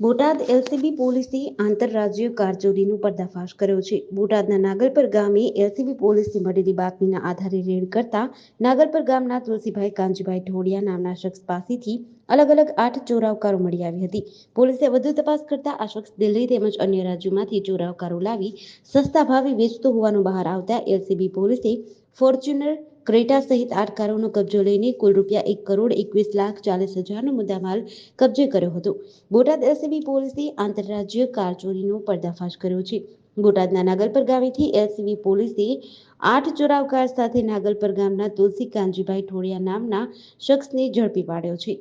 Botad LCB પોલીસે આંતરરાજ્ય car ચોરીનો પર્દાફાશ કર્યો છે. બોટાદના નાગલપર ગામે એલસીબી પોલીસને મળેલી બાતમીના આધારે રેડ કરતા નાગલપર ગામના તુલસીભાઈ કાંજીભાઈ ઢોડિયા નામના શખ્સ પાસેથી અલગ 8 ચોરાવ કારો મળી આવી હતી. પોલીસે વધુ તપાસ કરતા આ શખ્સ દિલ્હી તેમજ અન્ય રાજ્યોમાંથી ચોરાવ કારો લાવી સસ્તા ભાવે વેચતો હોવાનું બહાર આવતા એલસીબી પોલીસે ફોર્ચ્યુનર ક્રેટા સહિત 8 કારોનો કબજો લઈને કુલ ₹21,40,40,000નો મુદ્દામાલ કબજે કર્યો હતો. બોટાદ એલસીબી પોલીસે આંતરરાજ્ય કાર ચોરીનો પર્દાફાશ કર્યો છે. બોટાદના નાગલપર ગામેથી એલસીબી પોલીસે 8 ચોરાવ કાર સાથે નાગલપર ગામના તુલસી કાંજીભાઈ ઠોડિયા નામના શખ્સને ઝડપી પાડ્યો છે.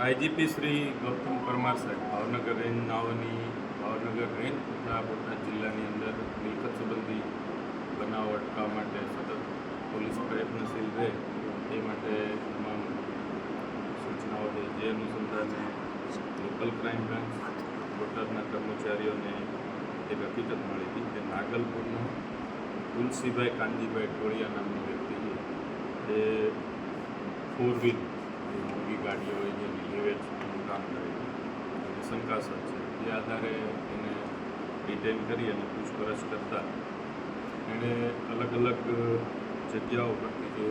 આઈજીપી શ્રી ગૌતમ પરમાર સાહેબ ભાવનગર રેન્જ નાઓની ભાવનગર રેન્જ તથા બોટાદ જિલ્લાની અંદર મિલકત સંબંધી બનાવ અટકાવવા માટે સતત પોલીસ પ્રયત્નશીલ રહે એ માટે તમામ સૂચનાઓ છે. જે અનુસંધાને લોકલ ક્રાઇમ બ્રાન્ચ બોટાદના કર્મચારીઓને એક હકીકત મળી હતી કે નાગલપુરનો તુલસીભાઈ કાનજીભાઈ ઠોડિયા નામનો વ્યક્તિ છે એ 4 વ્હીલ મોંઘી ગાડીઓ હોય જેની લેવેચનું કામ કરે છે શંકાસ્પદ છે. જે આધારે એને ડિટેન કરી અને પૂછપરછ કરતા એણે અલગ જગ્યાઓ પરથી જે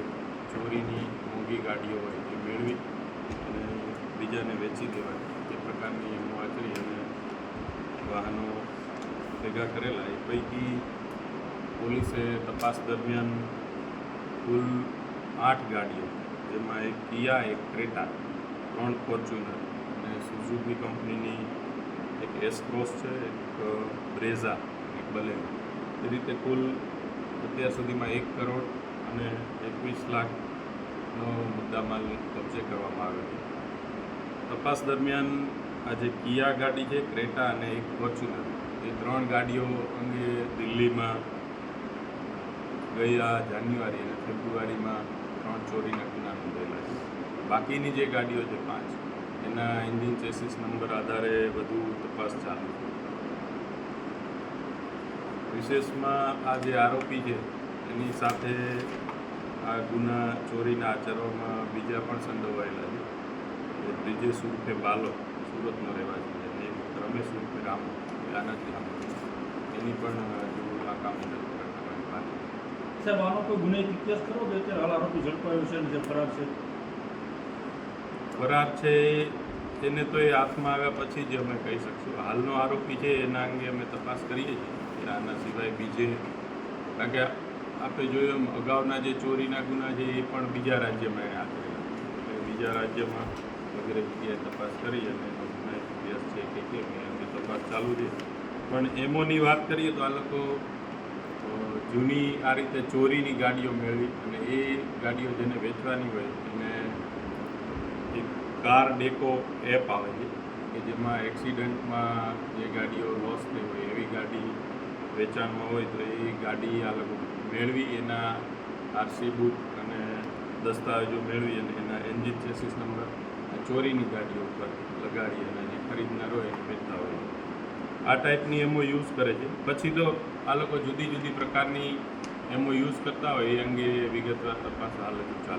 ચોરીની મોંઘી ગાડીઓ હોય એ મેળવી અને બીજાને વેચી દેવાય એ પ્રકારની એમો આચરી અને વાહનો ભેગા કરેલા. એ પૈકી પોલીસે તપાસ દરમિયાન કુલ 8 ગાડીઓ, જેમાં એક કિયા, એક ક્રેટા, 3 ફોર્ચ્યુનર અને સુઝુકી કંપનીની એક એસ ક્રોસ છે, એક બ્રેઝા, એક બલેનો, એ રીતે કુલ અત્યાર સુધીમાં 1 કરોડ અને 21 લાખનો મુદ્દામાલ કબજે કરવામાં આવ્યો છે. તપાસ દરમિયાન આ જે કિયા ગાડી છે, ક્રેટા અને એક ફોર્ચ્યુનર, એ 3 ગાડીઓ અંગે દિલ્હીમાં ગયા જાન્યુઆરી અને ફેબ્રુઆરીમાં 3 ચોરીના ગુના નોંધાયેલા છે. બાકીની જે ગાડીઓ છે 5, એના એન્જિન ચેસિસ નંબર આધારે વધુ તપાસ ચાલુ છે. વિશેષમાં આ જે આરોપી છે એની સાથે આ ગુના ચોરીના આચરવામાં બીજા પણ સંડોવાયેલા છે. બ્રિજેશ ઉર્ફે બાલો, સુરતનો રહેવાસી છે, અને રમેશ ઉર્ફે રામો, આનાથી રામો, એની પણ હજુ આ કામ કરવાની બાકી છે. સાહેબ, આનો કોઈ ગુનાહિત ઇતિહાસ ખરો કે અત્યારે હાલ આરોપી ઝડપાયો છે અને જે ફરાર છે? ફરાર છે તેને તો એ હાથમાં આવ્યા પછી જ અમે કહી શકશું. હાલનો આરોપી છે એના અંગે અમે તપાસ કરીએ છીએ. આના સિવાય બીજે, કારણ કે આપણે જોયું એમ અગાઉના જે ચોરીના ગુના છે એ પણ બીજા રાજ્યમાં એને આચરેલા, એટલે બીજા રાજ્યમાં વગેરે જગ્યાએ તપાસ કરી અને એનો ગુનાહિત ઇતિહાસ છે કે કેમ એ અંગે તપાસ ચાલુ છે. પણ એમોની વાત કરીએ તો આ લોકો જૂની આ રીતે ચોરીની ગાડીઓ મેળવી અને એ ગાડીઓ જેને વેચવાની હોય એને એક કાર ડેકો એપ આવે છે કે જેમાં એક્સિડન્ટમાં જે ગાડીઓ લોસ થઈ હોય એવી ગાડી વેચાણમાં હોય તો એ ગાડી આ લોકો મેળવી એના આરસી બુક અને દસ્તાવેજો મેળવી અને એના એન્જિન ચેસિસ નંબર ચોરીની ગાડીઓ ઉપર લગાડી અને જે ખરીદનાર હોય એને વેચતા હોય. આ ટાઈપની એમો યુઝ કરે છે. પછી તો આ લોકો જુદી પ્રકારની એમો યુઝ કરતા હોય એ અંગે વિગતવાર તપાસ હાલ હજુ ચાલુ છે.